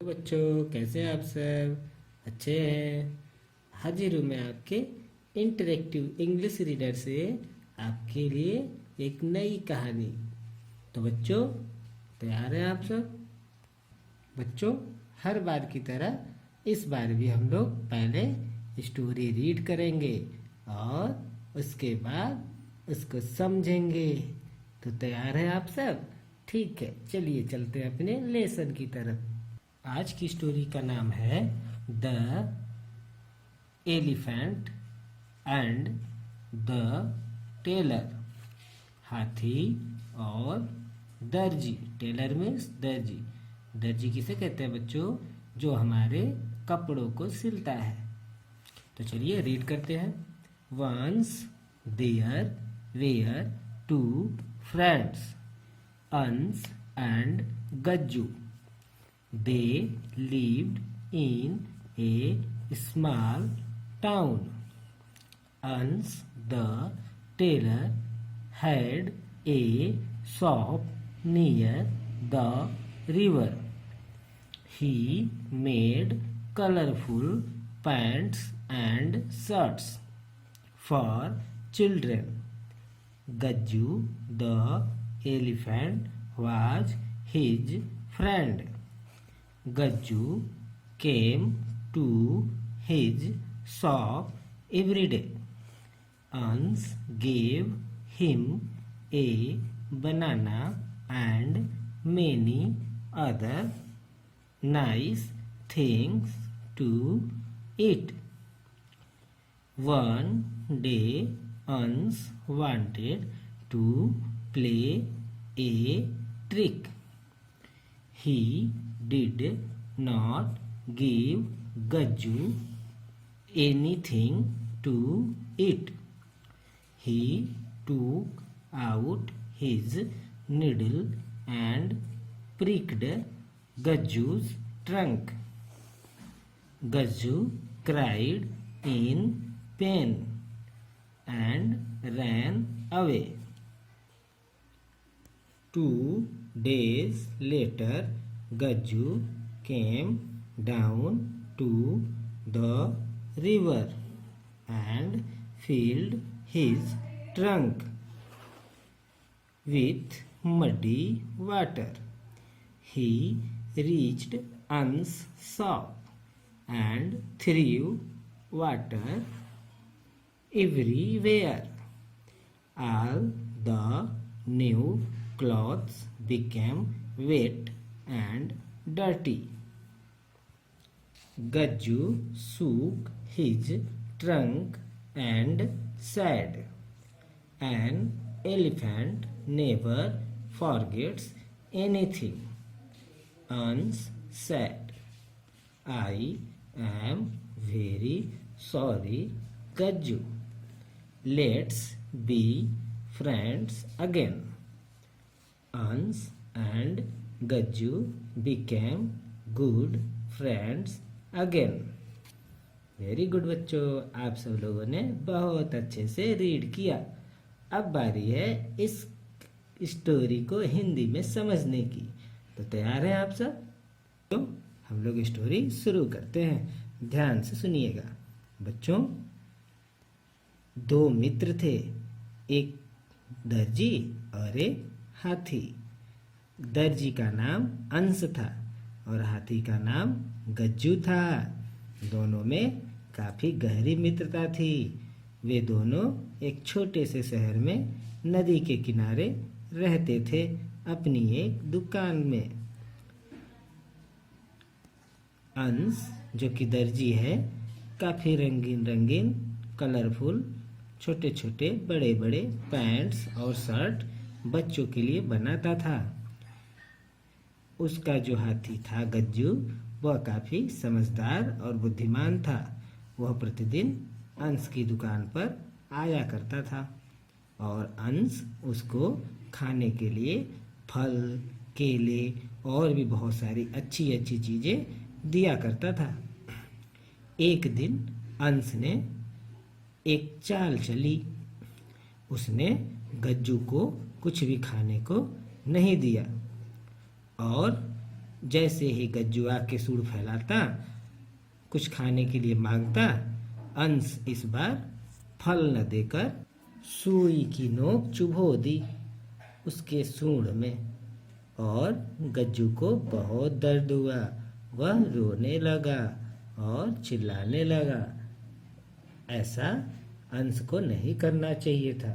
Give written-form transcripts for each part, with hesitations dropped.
बच्चों, कैसे हैं आप सब? अच्छे हैं। हाजिर हूँ मैं आपके इंटरेक्टिव इंग्लिश रीडर से आपके लिए एक नई कहानी। तो बच्चों, तैयार हैं आप सब? बच्चों, हर बार की तरह इस बार भी हम लोग पहले स्टोरी रीड करेंगे और उसके बाद उसको समझेंगे। तो तैयार हैं आप सब? ठीक है, चलिए चलते हैं अपने लेसन की तरफ। आज की स्टोरी का नाम है the elephant and the tailor. हाथी और दर्जी। टेलर मीन्स दर्जी। दर्जी किसे कहते हैं बच्चों? जो हमारे कपड़ों को सिलता है। तो चलिए रीड करते हैं। Once there were two friends, Ans and Gajju. They lived in a small town. Once the tailor had a shop near the river. He made colorful pants and shirts for children. Gajju the elephant was his friend. Gajju came to his shop every day. Ans gave him a banana and many other nice things to eat. One day, Ans wanted to play a trick. He did not give Gajju anything to eat. He took out his needle and pricked Gajju's trunk. Gajju cried in pain and ran away. 2 days later, Gajju came down to the river and filled his trunk with muddy water. He reached Ans's shop and threw water everywhere. All the new clothes became wet and dirty. Gajju shook his trunk and said, "An elephant never forgets anything." Ans said, "I am very sorry, Gajju. Let's be friends again." Ans and Gajju became good friends again. Very good बच्चों, आप सब लोगों ने बहुत अच्छे से read किया। अब बारी है इस स्टोरी को हिंदी में समझने की। तो तैयार हैं आप सब? तो हम लोग स्टोरी शुरू करते हैं। ध्यान से सुनिएगा बच्चों। 2 मित्र थे, एक दर्जी और एक हाथी। दर्जी का नाम अंश था और हाथी का नाम गज्जू था। दोनों में काफी गहरी मित्रता थी। वे दोनों एक छोटे से शहर में नदी के किनारे रहते थे, अपनी एक दुकान में। अंश, जो कि दर्जी है, काफी रंगीन रंगीन कलरफुल छोटे छोटे बड़े बड़े पैंट्स और शर्ट बच्चों के लिए बनाता था। उसका जो हाथी था गज्जू, वह काफी समझदार और बुद्धिमान था। वह प्रतिदिन अंश की दुकान पर आया करता था और अंश उसको खाने के लिए फल, केले और भी बहुत सारी अच्छी अच्छी चीजें दिया करता था। एक दिन अंश ने एक चाल चली। उसने गज्जू को कुछ भी खाने को नहीं दिया और जैसे ही गज्जू आके सूंड फैलाता, कुछ खाने के लिए मांगता, अंश इस बार फल न देकर सुई की नोक चुभो दी उसके सूंड में, और गज्जू को बहुत दर्द हुआ। वह रोने लगा और चिल्लाने लगा। ऐसा अंश को नहीं करना चाहिए था।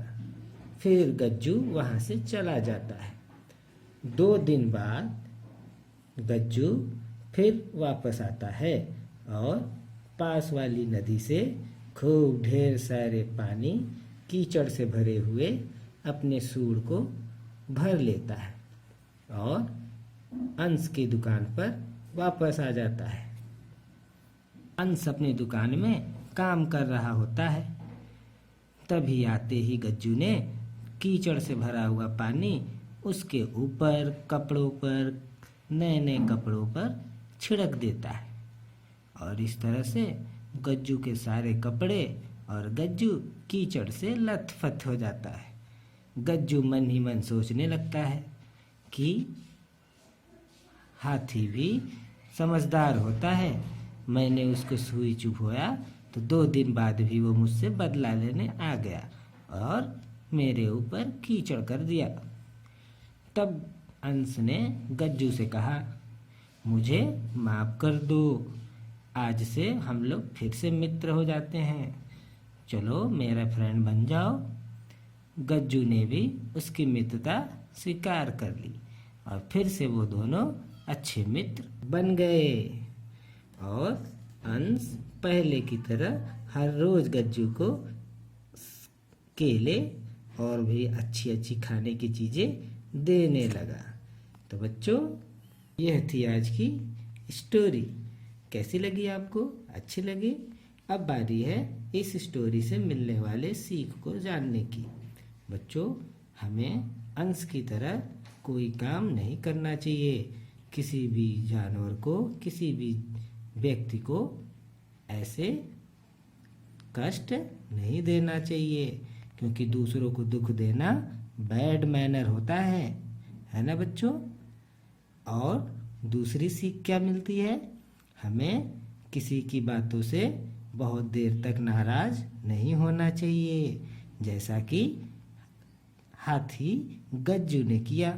फिर गज्जू वहाँ से चला जाता है। 2 दिन बाद गज्जू फिर वापस आता है और पास वाली नदी से खूब ढेर सारे पानी कीचड़ से भरे हुए अपने सूंड को भर लेता है और अंश की दुकान पर वापस आ जाता है। अंश अपनी दुकान में काम कर रहा होता है। तभी आते ही गज्जू ने कीचड़ से भरा हुआ पानी उसके ऊपर, कपड़ों पर, नए नए कपड़ों पर छिड़क देता है और इस तरह से गज्जू के सारे कपड़े और गज्जू कीचड़ से लथपथ हो जाता है। गज्जू मन ही मन सोचने लगता है कि हाथी भी समझदार होता है। मैंने उसको सुई चुभोया तो 2 दिन बाद भी वो मुझसे बदला लेने आ गया और मेरे ऊपर कीचड़ कर दिया। तब अंश ने गज्जू से कहा, मुझे माफ कर दो, आज से हम लोग फिर से मित्र हो जाते हैं, चलो मेरा फ्रेंड बन जाओ। गज्जू ने भी उसकी मित्रता स्वीकार कर ली और फिर से वो दोनों अच्छे मित्र बन गए और अंश पहले की तरह हर रोज गज्जू को केले और भी अच्छी अच्छी खाने की चीज़ें देने लगा। तो बच्चों, यह थी आज की स्टोरी। कैसी लगी आपको? अच्छी लगी? अब बारी है इस स्टोरी से मिलने वाले सीख को जानने की। बच्चों, हमें अंश की तरह कोई काम नहीं करना चाहिए। किसी भी जानवर को, किसी भी व्यक्ति को ऐसे कष्ट नहीं देना चाहिए, क्योंकि दूसरों को दुख देना बैड मैनर होता है ना बच्चों। और दूसरी सीख क्या मिलती है? हमें किसी की बातों से बहुत देर तक नाराज नहीं होना चाहिए, जैसा कि हाथी गज्जू ने किया।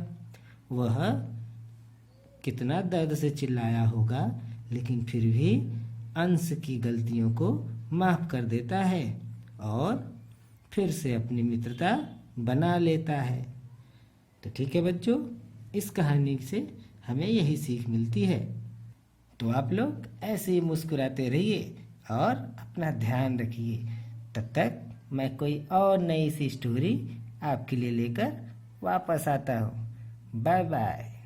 वह कितना दर्द से चिल्लाया होगा, लेकिन फिर भी अंश की गलतियों को माफ कर देता है और फिर से अपनी मित्रता बना लेता है। तो ठीक है बच्चों, इस कहानी से हमें यही सीख मिलती है। तो आप लोग ऐसे ही मुस्कुराते रहिए और अपना ध्यान रखिए। तब तक मैं कोई और नई सी स्टोरी आपके लिए लेकर वापस आता हूँ। Bye bye.